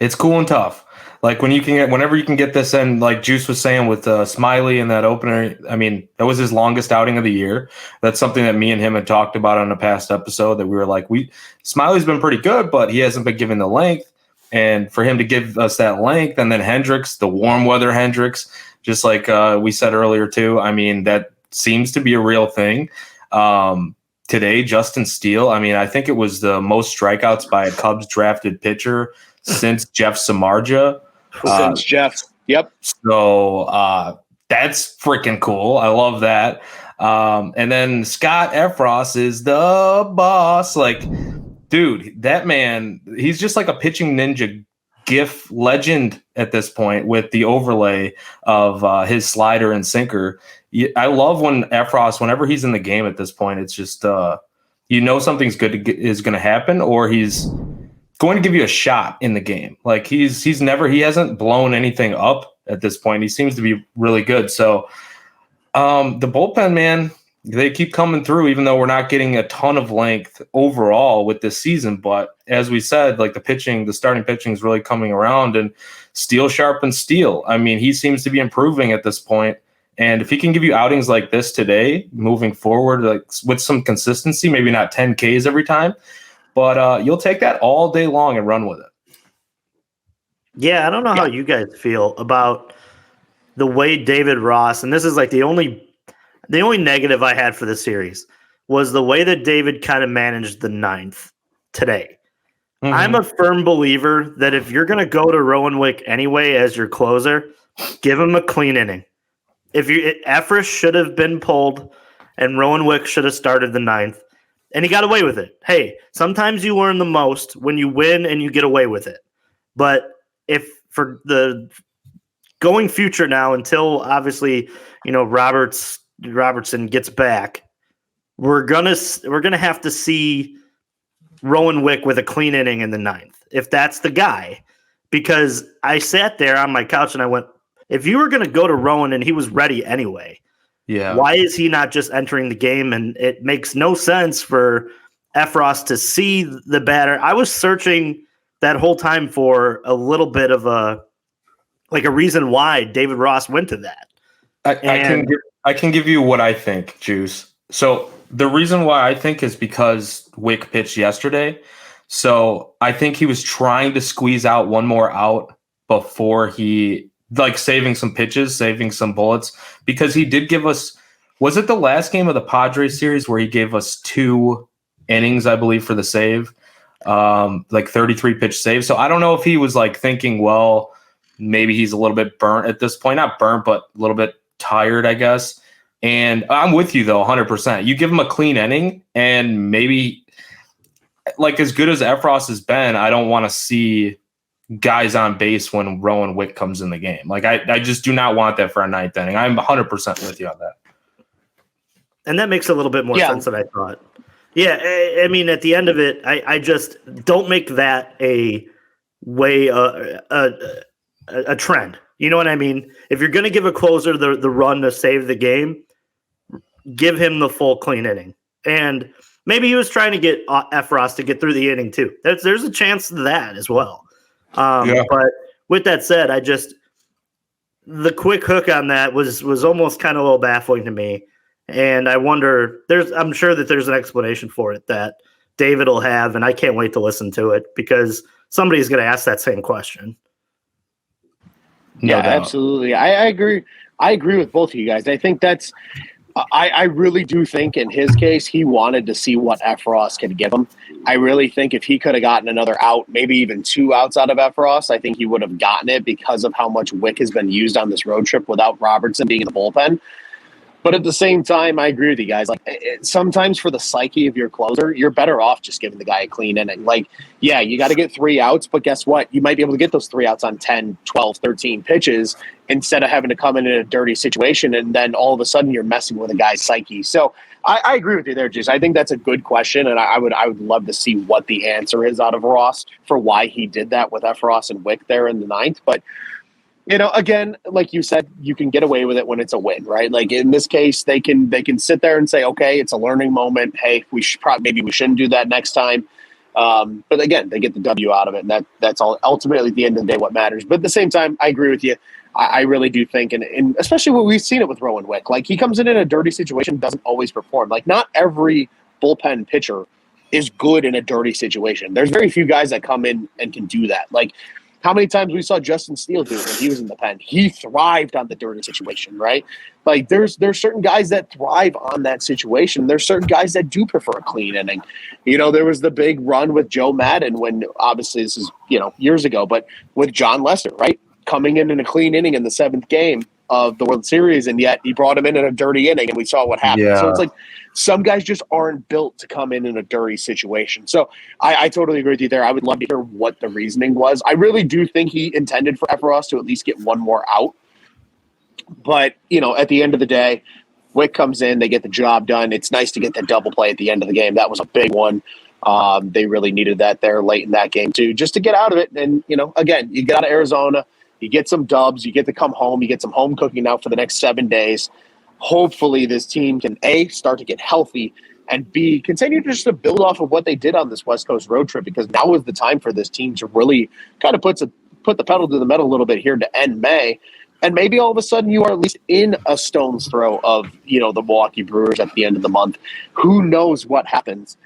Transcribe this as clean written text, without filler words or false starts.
It's cool and tough. Like whenever you can get this in, like Juice was saying with Smiley in that opener. I mean, that was his longest outing of the year. That's something that me and him had talked about on a past episode. That we were like, Smiley's been pretty good, but he hasn't been given the length. And for him to give us that length, and then Hendricks, the warm weather Hendricks, just like we said earlier too. I mean, that seems to be a real thing. Today, Justin Steele. I mean, I think it was the most strikeouts by a Cubs drafted pitcher since Jeff Samardzija. Since Jeff. Yep. So that's freaking cool. I love that. And then Scott Effross is the boss. Like, dude, that man, he's just like a pitching ninja GIF legend at this point with the overlay of his slider and sinker. I love when Effross, whenever he's in the game at this point, it's just something's good is going to happen, or he's going to give you a shot in the game. Like he hasn't blown anything up at this point. He seems to be really good. So the bullpen, man, they keep coming through, even though we're not getting a ton of length overall with this season. But as we said, like the starting pitching is really coming around, and Steele sharpens steel. I mean, he seems to be improving at this point. And if he can give you outings like this today, moving forward, like with some consistency, maybe not 10 Ks every time, but you'll take that all day long and run with it. Yeah, I don't know how you guys feel about the way David Ross, and this is like the only negative I had for the series, was the way that David kind of managed the ninth today. Mm-hmm. I'm a firm believer that if you're going to go to Rowan Wick anyway as your closer, give him a clean inning. Effross should have been pulled and Rowan Wick should have started the ninth, and he got away with it. Hey, sometimes you learn the most when you win and you get away with it. But if for the going future now, until obviously, Robertson gets back, we're gonna have to see Rowan Wick with a clean inning in the ninth, if that's the guy. Because I sat there on my couch and I went, if you were going to go to Rowan and he was ready anyway, why is he not just entering the game? And it makes no sense for Effross to see the batter. I was searching that whole time for a little bit of a reason why David Ross went to that. I can give you what I think, Juice. So the reason why I think is because Wick pitched yesterday. So I think he was trying to squeeze out one more out before he saving some pitches, saving some bullets, because he did give us, was it the last game of the Padres series where he gave us 2 innings, I believe, for the save, 33 pitch save. So I don't know if he was thinking, well, maybe he's a little bit burnt at this point, not burnt, but a little bit tired, I guess. And I'm with you though, 100%. You give him a clean inning, and maybe as good as Effross has been, I don't want to see guys on base when Rowan Wick comes in the game. I just do not want that for a ninth inning. I'm 100% with you on that. And that makes a little bit more sense than I thought. Yeah, I mean, at the end of it, I just don't make that a way a trend. You know what I mean? If you're going to give a closer the run to save the game, give him the full clean inning. And maybe he was trying to get Effross to get through the inning too. There's a chance of that as well. But with that said, the quick hook on that was almost kind of a little baffling to me. And I wonder, I'm sure that there's an explanation for it that David will have, and I can't wait to listen to it because somebody's going to ask that same question. No doubt. Absolutely. I agree. I agree with both of you guys. I think I really do think in his case, he wanted to see what Effross could give him. I really think if he could have gotten another out, maybe even 2 outs out of Effross, I think he would have gotten it because of how much Wick has been used on this road trip without Robertson being in the bullpen. But at the same time, I agree with you guys. Sometimes for the psyche of your closer, you're better off just giving the guy a clean inning. You got to get 3 outs, but guess what? You might be able to get those 3 outs on 10, 12, 13 pitches instead of having to come in a dirty situation, and then all of a sudden you're messing with a guy's psyche. So I agree with you there, Jason. I think that's a good question, and I would love to see what the answer is out of Ross for why he did that with Effross and Wick there in the ninth. But again, like you said, you can get away with it when it's a win, right? In this case, they can sit there and say, okay, it's a learning moment. Hey, maybe we shouldn't do that next time. But again, they get the W out of it, and that's all ultimately at the end of the day what matters. But at the same time, I agree with you. I really do think, and especially when we've seen it with Rowan Wick, like he comes in a dirty situation, doesn't always perform. Like not every bullpen pitcher is good in a dirty situation. There's very few guys that come in and can do that. Like how many times we saw Justin Steele do it when he was in the pen? He thrived on the dirty situation, right? Like there's certain guys that thrive on that situation. There's certain guys that do prefer a clean inning. You know, there was the big run with Joe Madden when obviously this is, years ago, but with John Lester, right? Coming in a clean inning in the 7th game of the World Series, and yet he brought him in a dirty inning, and we saw what happened. Yeah. So it's like some guys just aren't built to come in a dirty situation. So I totally agree with you there. I would love to hear what the reasoning was. I really do think he intended for Effross to at least get one more out. But, at the end of the day, Wick comes in, they get the job done. It's nice to get that double play at the end of the game. That was a big one. They really needed that there late in that game, too, just to get out of it. And, again, you get out of Arizona, you get some dubs, you get to come home, you get some home cooking now for the next 7 days. Hopefully this team can, A, start to get healthy, and B, continue just to build off of what they did on this West Coast road trip, because now is the time for this team to really kind of put the pedal to the metal a little bit here to end May. And maybe all of a sudden you are at least in a stone's throw of, the Milwaukee Brewers at the end of the month. Who knows what happens?